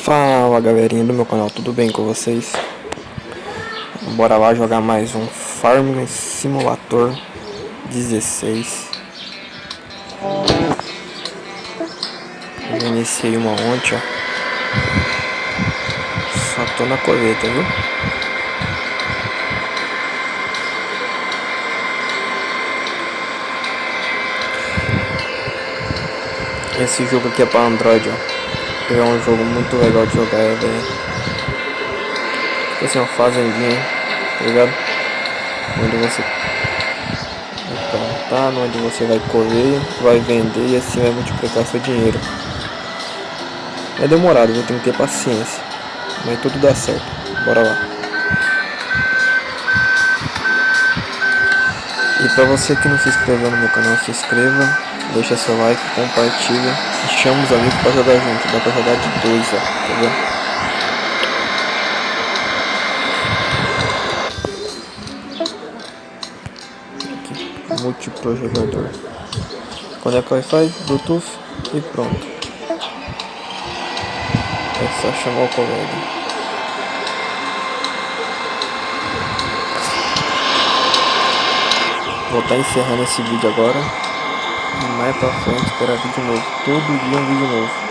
Fala galerinha do meu canal, tudo bem com vocês? Bora lá jogar mais um Farming Simulator 16. Eu iniciei uma ontem, ó. Só tô na colheita, viu? Esse jogo aqui é pra Android, ó. É um jogo muito legal de jogar, tipo assim, uma fazendinha, tá ligado? Onde você vai plantar, onde você vai colher, vai vender e assim vai multiplicar seu dinheiro. É demorado, viu? Tem que ter paciência, mas tudo dá certo. Bora lá. E pra você que não se inscreveu no meu canal, se inscreva, deixa seu like, compartilha e chama os amigos pra jogar junto. Dá pra jogar de dois, ó, tá vendo? Aqui, múltiplo jogador. Conecta o Wi-Fi, Bluetooth e pronto. É só chamar o colega. Vou estar encerrando esse vídeo agora. E mais pra frente esperar vídeo novo. Todo dia um vídeo novo.